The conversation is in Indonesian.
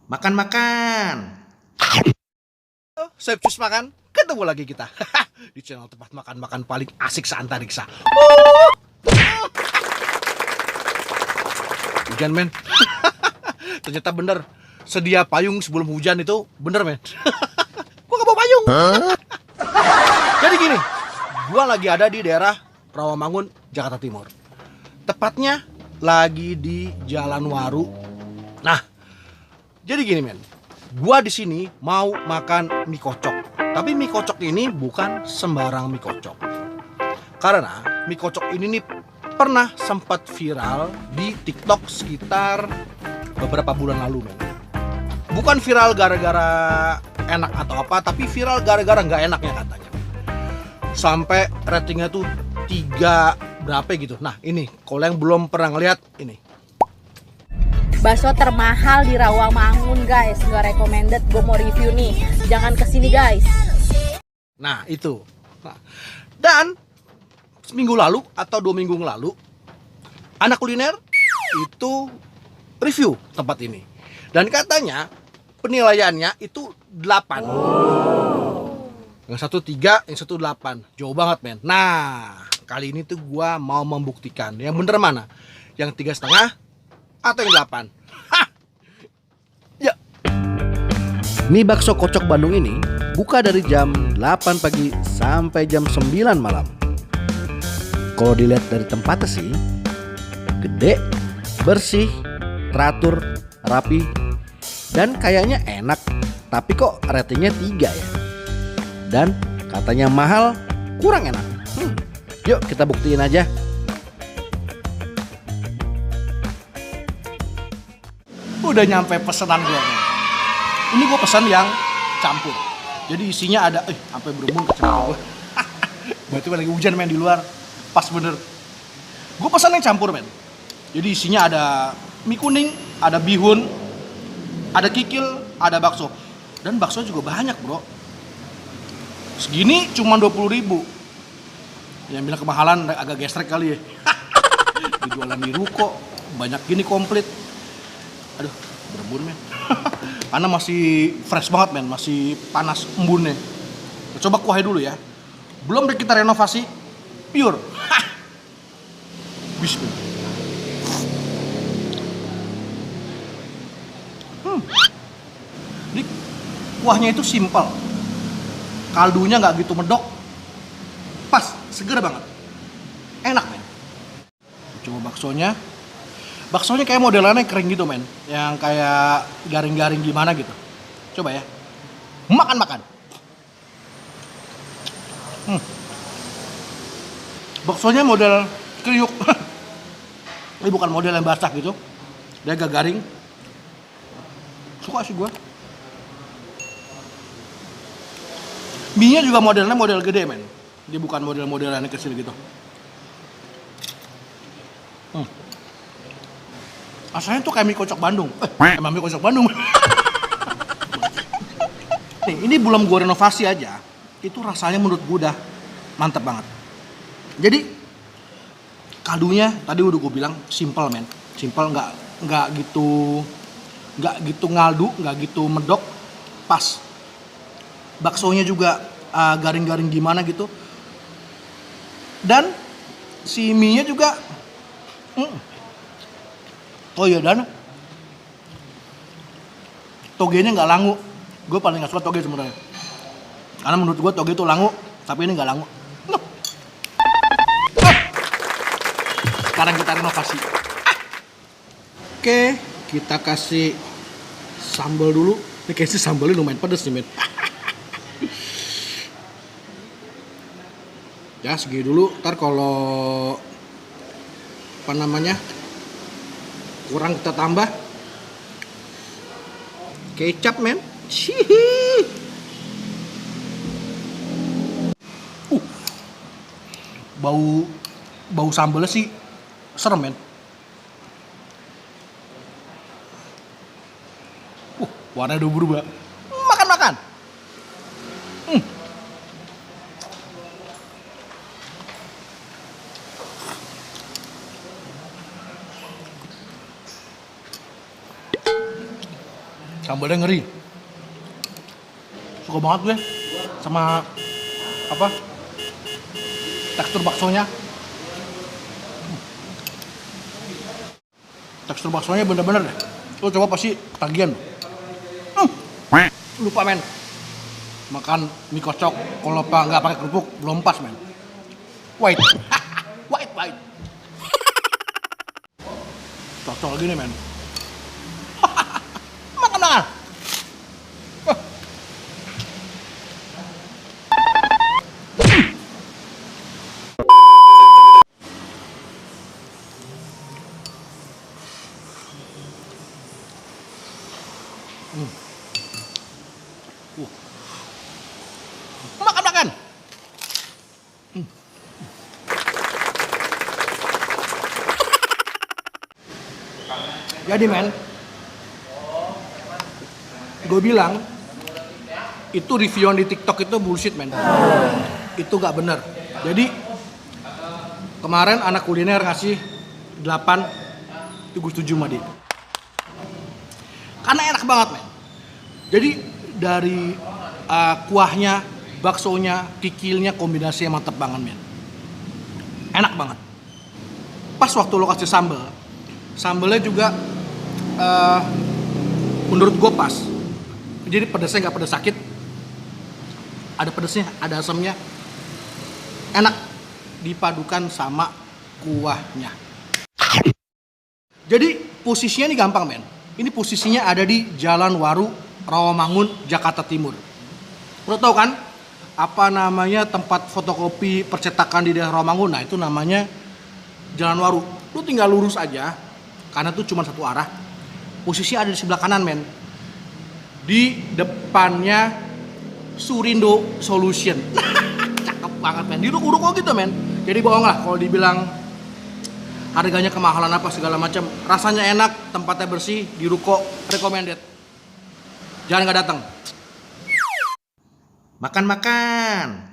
Makan-makan. Chef Cus Makan, ketemu lagi kita di channel tempat makan-makan paling asik seantariksa. Hujan men. Ternyata bener, sedia payung sebelum hujan itu bener men. Gua gak bawa payung. Jadi gini, gua lagi ada di daerah Rawamangun, Jakarta Timur. Tepatnya lagi di Jalan Waru. Nah, jadi gini men, gua di sini mau makan mie kocok. Tapi mie kocok ini bukan sembarang mie kocok. Karena mie kocok ini nih pernah sempat viral di TikTok sekitar beberapa bulan lalu men. Bukan viral gara-gara enak atau apa, tapi viral gara-gara nggak enaknya katanya. Sampai ratingnya tuh 3 berapa gitu. Nah ini, kalau yang belum pernah ngeliat ini. Bakso termahal di Rawamangun guys, nggak recommended, gue mau review nih, jangan kesini guys. Nah itu. Nah, dan seminggu lalu atau 2 minggu lalu, anak kuliner itu review tempat ini. Dan katanya penilaiannya itu 8. Yang satu 3, yang satu 8. Jauh banget men. Nah kali ini tuh gua mau membuktikan yang bener mana, yang 3,5 atau yang 8. Hah. Ya. Mie bakso kocok Bandung ini buka dari jam 8 pagi sampai jam 9 malam. Kalau dilihat dari tempatnya sih gede, bersih, teratur, rapi, dan kayaknya enak. Tapi kok ratingnya 3 ya. Dan katanya mahal, kurang enak. Yuk kita buktiin aja. Udah nyampe pesanan gue nih. Ini gue pesan yang campur. Jadi isinya ada, sampai berembun ke celana gue. Berarti lagi hujan men di luar. Pas bener. Gue pesan yang campur men. Jadi isinya ada mie kuning, ada bihun, ada kikil, ada bakso. Dan bakso juga banyak bro. Segini cuma 20.000. Yang bilang kemahalan agak gestrek kali ya. Dijualan di ruko, banyak gini komplit. Aduh, berembun men. Karena masih fresh banget men, masih panas embunnya. Coba kuahnya dulu ya. Belum kita renovasi, pure. Bismillah. Ini kuahnya itu simpel. Kaldunya nggak gitu medok. Pas, seger banget. Enak men. Coba baksonya. Baksonya kayak modelannya kering gitu men. Yang kayak garing-garing gimana gitu. Coba ya. Makan-makan. Baksonya model kriuk. Ini bukan model yang basah gitu. Dia agak garing. Suka sih gua. Mie-nya juga modelnya model gede men. Dia bukan model-modelan yang kecil gitu. Rasanya tuh kayak mie kocok Bandung. Emang mie kocok Bandung. Nih, ini belum gue renovasi aja. Itu rasanya menurut gue udah mantep banget. Jadi kaldunya tadi udah gue bilang simple men. Simple, nggak gitu ngaldu, nggak gitu medok, pas. Baksonya juga garing-garing gimana gitu. Dan si mie-nya juga oh iya, dan togenya nggak langu. Gue paling nggak suka toge sebenarnya. Karena menurut gue toge itu langu, tapi ini nggak langu. Sekarang kita renovasi. Oke, kita kasih sambal dulu. Ini kayaknya sambalnya lumayan pedes nih men. Ya segini dulu. Ntar kalau apa namanya kurang kita tambah kecap men. Bau sambalnya sih serem men. Warnanya udah berubah. Makan. Sambalnya ngeri. Suka banget gue sama apa? Tekstur baksonya. Tekstur baksonya bener-bener deh. Lo coba pasti ketagihan lo. Lupa men. Makan mie kocok kalau nggak pakai kerupuk belum pas men. White. White. Cocok lagi nih men. Makan. Makan. Jadi men, gue bilang itu reviewan di TikTok itu bullshit men. Itu gak bener. Jadi kemarin anak kuliner ngasih 8, itu gue setuju sama dia. Karena enak banget men. Jadi dari kuahnya, baksonya, kikilnya kombinasinya mantep banget men. Enak banget. Pas waktu lo kasih sambalnya juga menurut gue pas. Jadi pedasnya nggak pedas sakit, ada pedasnya, ada asamnya, enak dipadukan sama kuahnya. Jadi posisinya ini gampang men. Ini posisinya ada di Jalan Waru, Rawamangun, Jakarta Timur. Lo tau kan apa namanya tempat fotokopi percetakan di daerah Rawamangun? Nah itu namanya Jalan Waru. Lo tinggal lurus aja, karena tuh cuma satu arah. Posisinya ada di sebelah kanan men. Di depannya Surindo Solution. Cakep banget men. Di ruko-ruko gitu men. Jadi bohong lah kalau dibilang harganya kemahalan apa segala macam. Rasanya enak, tempatnya bersih, di ruko recommended. Jangan nggak datang. Makan.